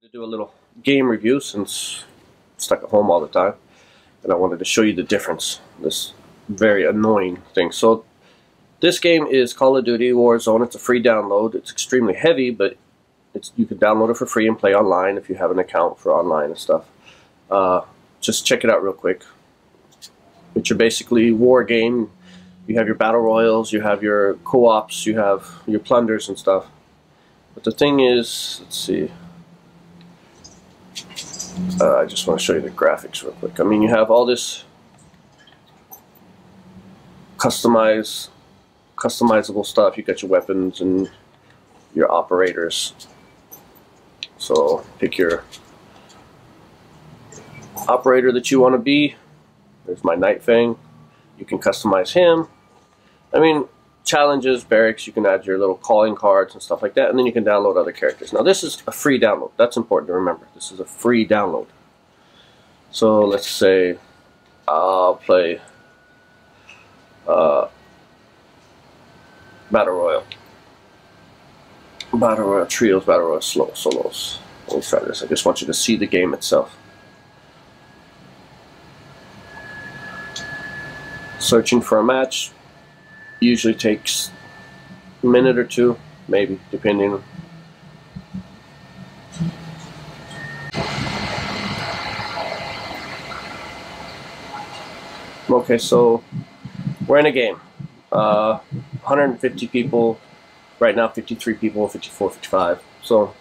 To do a little game review since I'm stuck at home all the time, and I wanted to show you the difference. This very annoying thing. So this game is Call of Duty Warzone. It's a free download. It's extremely heavy, but you can download it for free and play online if you have an account for online and stuff. Just check it out real quick. It's your basically war game. You have your battle royals, you have your co-ops, you have your plunders and stuff. But the thing is, let's see. I just want to show you the graphics real quick. I mean, you have all this customizable stuff. You got your weapons and your operators. So pick your operator that you want to be. There's my Night Fang. You can customize him. I mean, challenges, barracks, you can add your little calling cards and stuff like that, and then you can download other characters. Now this is a free download. That's important to remember. This is a free download. So let's say I'll play Battle Royale. Battle Royale trios, Battle Royale solos. Let's try this. I just want you to see the game itself. Searching for a match usually takes a minute or two, maybe, depending. Okay, so we're in a game. 150 people, right now 53 people, 54, 55. So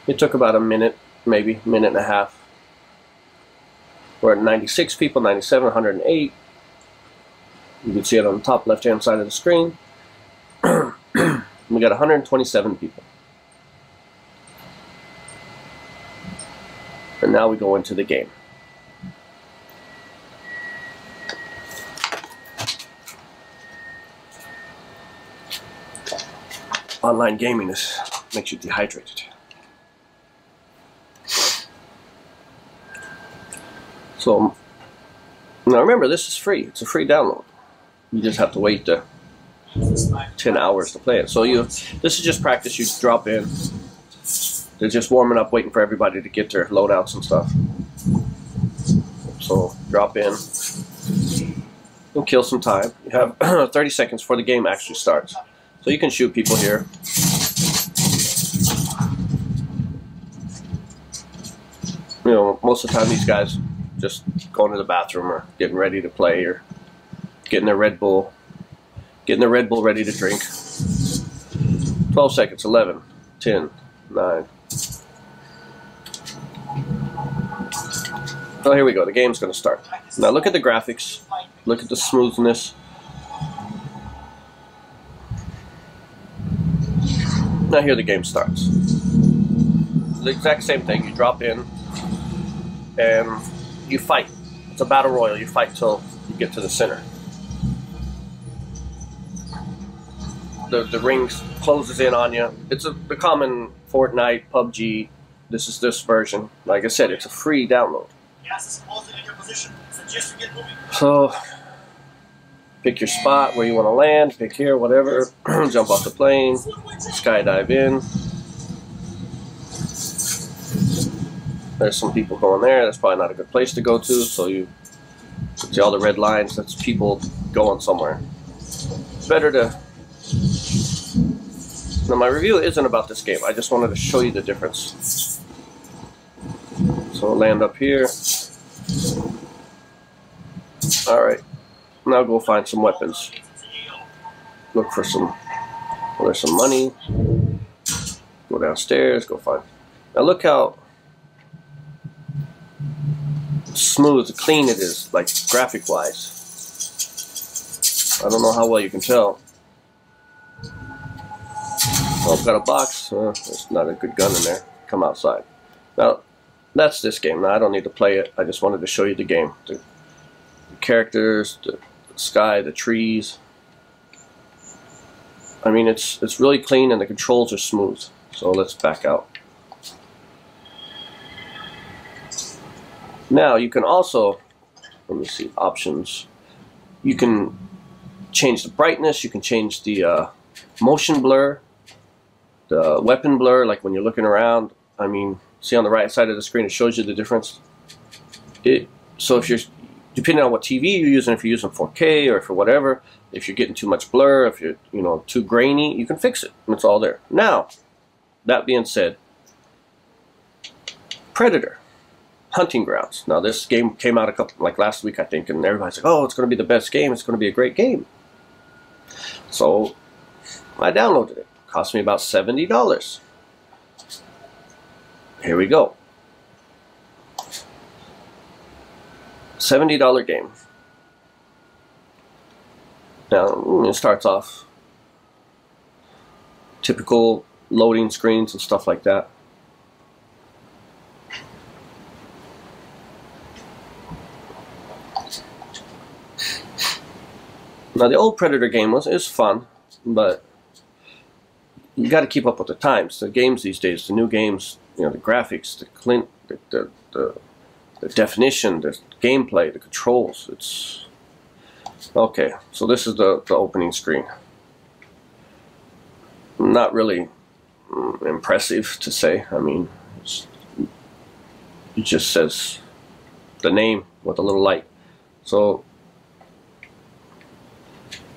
it took about a minute, maybe a minute and a half. We're at 96 people, 97, 108. You can see it on the top left-hand side of the screen. We got 127 people. And now we go into the game. Online gaming makes you dehydrated. So, now remember, this is free. It's a free download. You just have to wait 10 hours to play it. So this is just practice. You drop in. They're just warming up, waiting for everybody to get their loadouts and stuff. So drop in and kill some time. You have 30 seconds before the game actually starts. So you can shoot people here. You know, most of the time these guys just going to the bathroom or getting ready to play or getting their Red Bull ready to drink. 12 seconds, 11, 10, 9. Oh, here we go. The game's going to start. Now look at the graphics. Look at the smoothness. Now here the game starts. The exact same thing. You drop in and you fight. It's a battle royal. You fight till you get to the center. The ring closes in on you. It's the common Fortnite, PUBG. This is this version. Like I said, it's a free download. So pick your spot where you want to land. Pick here, whatever. Jump off the plane. Skydive in. There's some people going there. That's probably not a good place to go to. So you see all the red lines. That's people going somewhere. It's better to. Now my review isn't about this game. I just wanted to show you the difference. So land up here. Alright. Now go find some weapons. Look for some. Well, there's some money. Go downstairs. Go find. Now look how smooth, clean it is, like graphic wise. I don't know how well you can tell. Oh, I've got a box. There's not a good gun in there. Come outside. Now, that's this game. Now, I don't need to play it. I just wanted to show you the game. The characters, the sky, the trees. I mean, it's really clean and the controls are smooth. So let's back out. Now, you can also, let me see, options. You can change the brightness. You can change the motion blur. The weapon blur, like when you're looking around, I mean, see on the right side of the screen, it shows you the difference. So if you're, depending on what TV you're using, if you're using 4K or for whatever, if you're getting too much blur, if you're, you know, too grainy, you can fix it. And it's all there. Now, that being said, Predator, Hunting Grounds. Now this game came out like last week, I think, and everybody's like, oh, it's going to be the best game. It's going to be a great game. So I downloaded it. Cost me about $70. Here we go. $70 game. Now it starts off typical loading screens and stuff like that. Now the old Predator game is fun, but you got to keep up with the times. The games these days, the new games, you know, the graphics, the definition, the gameplay, the controls. It's okay. So this is the opening screen. Not really impressive to say. I mean, it just says the name with a little light. So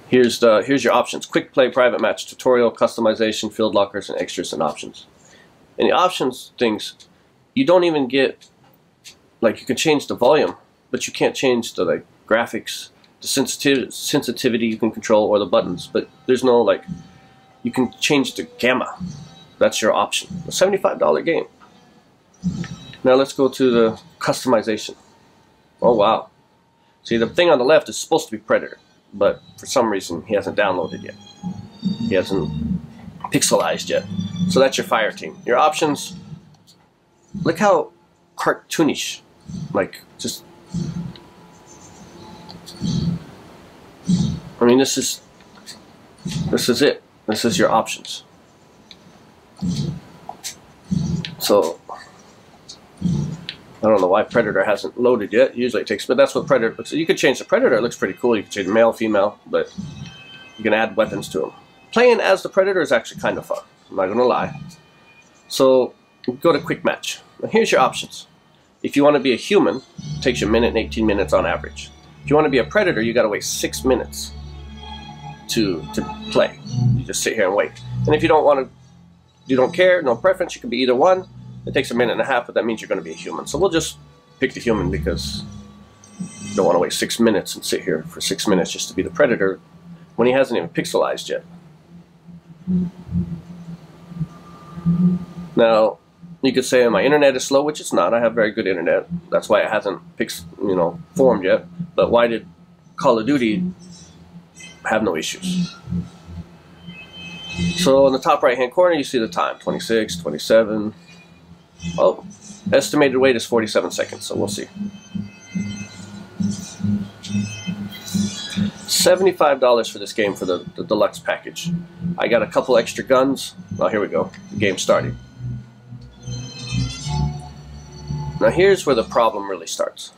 here's your options: quick play, private match, tutorial, customization, field lockers, and extras and options. And the options things, you don't even get, like, you can change the volume, but you can't change the like graphics, the sensitivity you can control, or the buttons. But there's no, like, you can change the gamma. That's your option. A $75 game. Now let's go to the customization. Oh wow. See, the thing on the left is supposed to be Predator, but for some reason he hasn't downloaded yet. He hasn't pixelized yet. So that's your fire team. Your options, look how cartoonish, like, just, I mean, this is it. This is your options. So I don't know why Predator hasn't loaded yet. Usually it takes, but that's what Predator looks like. You could change the Predator. It looks pretty cool. You can change male, female, but you can add weapons to him. Playing as the Predator is actually kind of fun. I'm not going to lie. So go to quick match. Now here's your options. If you want to be a human, it takes you 1 minute and 18 minutes on average. If you want to be a Predator, you got to wait 6 minutes to play. You just sit here and wait. And if you don't want to, you don't care, no preference, you can be either one. It takes 1.5 minutes, but that means you're going to be a human. So we'll just pick the human because you don't want to wait 6 minutes and sit here for 6 minutes just to be the Predator when he hasn't even pixelized yet. Now, you could say my internet is slow, which it's not. I have very good internet. That's why it hasn't formed yet. But why did Call of Duty have no issues? So in the top right hand corner you see the time, 26, 27. Oh, estimated wait is 47 seconds, so we'll see. $75 for this game for the deluxe package. I got a couple extra guns. Oh, here we go. The game's starting. Now here's where the problem really starts.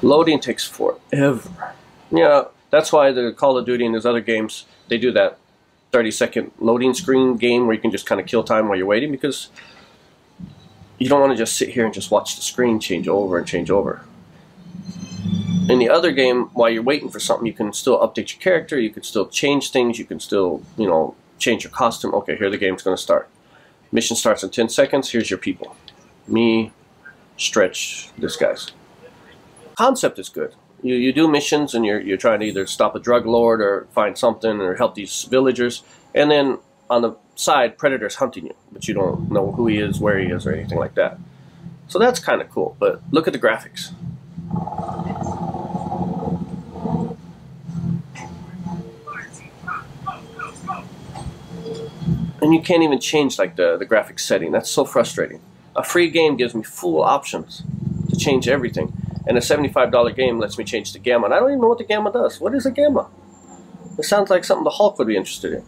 Loading takes forever. Yeah, that's why the Call of Duty and those other games, they do that 30-second loading screen game where you can just kind of kill time while you're waiting, because you don't want to just sit here and just watch the screen change over and change over. In the other game, while you're waiting for something, you can still update your character, you can still change things, you can still, change your costume. Okay, here the game's going to start. Mission starts in 10 seconds. Here's your people. Me, Stretch, this guy's. Concept is good. You do missions and you're trying to either stop a drug lord or find something or help these villagers, and then on the side Predator's hunting you, but you don't know who he is, where he is, or anything like that. So that's kind of cool. But look at the graphics. And you can't even change like the graphics setting. That's so frustrating. A free game gives me full options to change everything. And a $75 game lets me change the gamma. And I don't even know what the gamma does. What is a gamma? It sounds like something the Hulk would be interested in.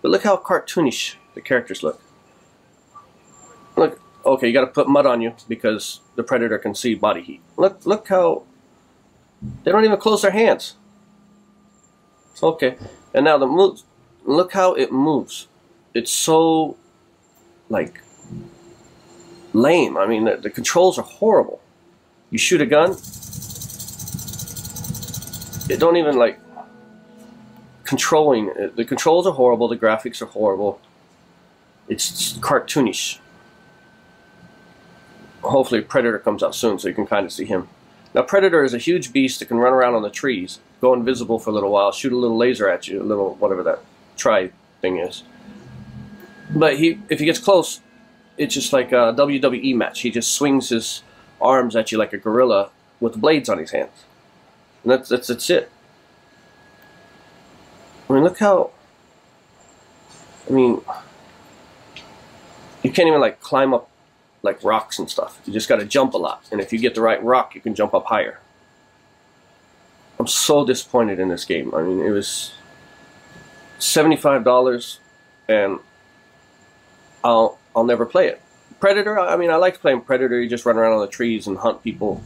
But look how cartoonish the characters look. Look, Okay, you got to put mud on you because the predator can see body heat. Look how they don't even close their hands. Okay, and now the move. Look how it moves. It's so like lame. I mean, the controls are horrible. You shoot a gun, it don't even like controlling. The controls are horrible. The graphics are horrible. It's cartoonish. Hopefully Predator comes out soon so you can kind of see him. Now Predator is a huge beast that can run around on the trees, go invisible for a little while, shoot a little laser at you, a little whatever that tri thing is. But if he gets close, it's just like a WWE match. He just swings his arms at you like a gorilla with blades on his hands. And that's it. I mean, look how... I mean... You can't even like climb up like rocks and stuff. You just got to jump a lot. And if you get the right rock, you can jump up higher. I'm so disappointed in this game. I mean, it was $75 and I'll never play it. Predator, I mean, I like playing Predator. You just run around on the trees and hunt people.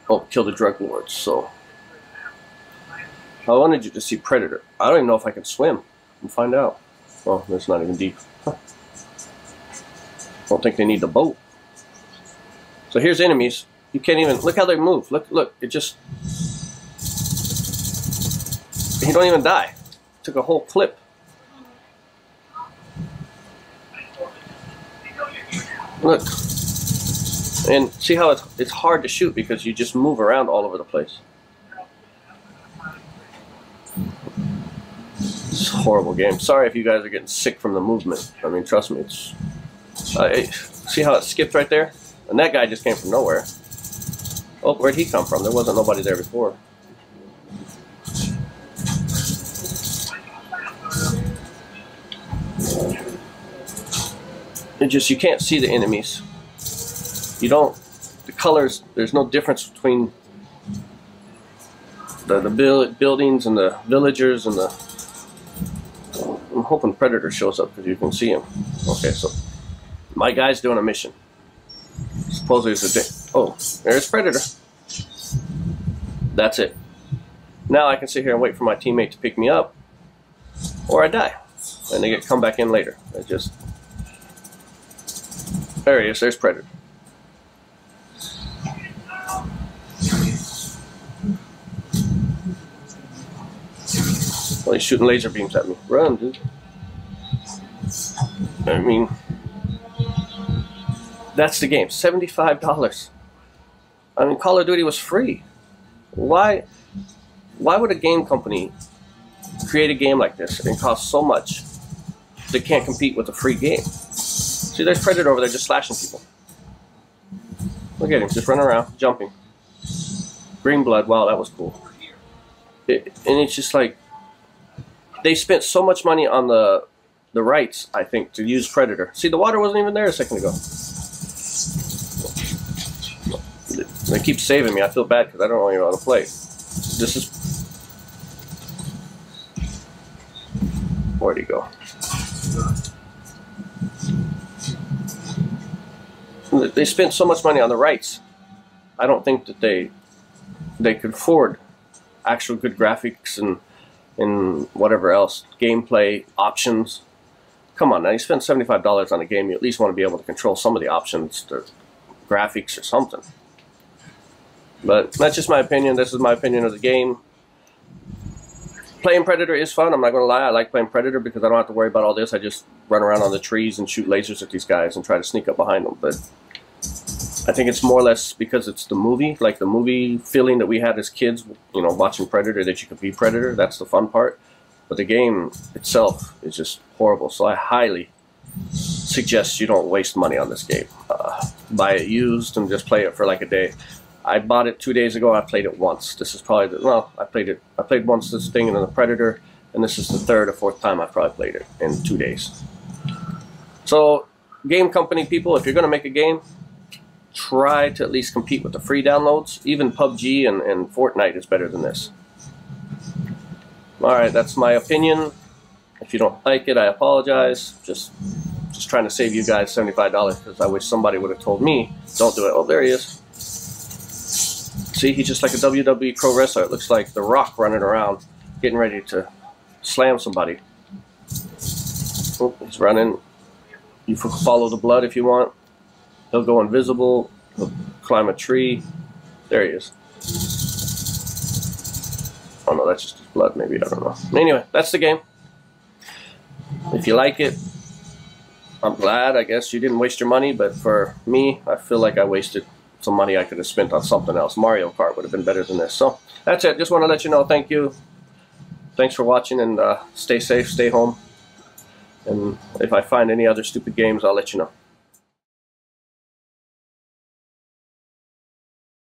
Oh, kill the drug lords. So I wanted you to see Predator. I don't even know if I can swim. We'll find out. Well, that's not even deep. Don't think they need the boat. So here's enemies. You can't even look how they move. Look. It just he don't even die. Took a whole clip. Look, and see how it's hard to shoot because you just move around all over the place. It's a horrible game. Sorry if you guys are getting sick from the movement. I mean, trust me, it's. See how it skipped right there? And that guy just came from nowhere. Oh, where'd he come from? There wasn't nobody there before. It just, you can't see the enemies. You don't, the colors, there's no difference between the buildings and the villagers and the... I'm hoping Predator shows up because you can see him. Okay, so my guy's doing a mission. Supposedly it's a day. Oh, there's Predator. That's it. Now I can sit here and wait for my teammate to pick me up, or I die, and they get come back in later. I just there he is. There's Predator. Well, he's shooting laser beams at me. Run, dude. I mean, that's the game. $75. I mean, Call of Duty was free. Why would a game company create a game like this and cost so much they can't compete with a free game? See, there's Predator over there just slashing people. Look at him, just running around, jumping. Green blood, wow, that was cool. And it's just like, they spent so much money on the rights, I think, to use Predator. See, the water wasn't even there a second ago. They keep saving me. I feel bad because I don't even know how to play. This is... Where'd he go? They spent so much money on the rights. I don't think that they could afford actual good graphics and whatever else. Gameplay, options. Come on, now you spend $75 on a game, you at least want to be able to control some of the options, the graphics or something. But that's just my opinion. This is my opinion of the game. Playing Predator is fun. I'm not going to lie. I like playing Predator because I don't have to worry about all this. I just run around on the trees and shoot lasers at these guys and try to sneak up behind them. But I think it's more or less because it's the movie, like the movie feeling that we had as kids, you know, watching Predator, that you could be Predator. That's the fun part. But the game itself is just horrible. So I highly suggest you don't waste money on this game. Buy it used and just play it for like a day. I bought it 2 days ago. I played it once. This is probably I played once this thing and then the Predator, and this is the third or fourth time I've probably played it in 2 days. So, game company people, if you're going to make a game, try to at least compete with the free downloads. Even PUBG and Fortnite is better than this. Alright, that's my opinion. If you don't like it, I apologize. Just just trying to save you guys $75 because I wish somebody would have told me, don't do it. Oh, there he is. See, he's just like a WWE pro wrestler. It looks like The Rock running around, getting ready to slam somebody. Oh, he's running. You follow the blood if you want. He'll go invisible. He'll climb a tree. There he is. Oh no, that's just his blood, maybe. I don't know. Anyway, that's the game. If you like it, I'm glad. I guess you didn't waste your money, but for me, I feel like I wasted some money I could have spent on something else. Mario Kart would have been better than this. So that's it. Just want to let you know. Thank you. Thanks for watching, and stay safe, stay home. And if I find any other stupid games, I'll let you know.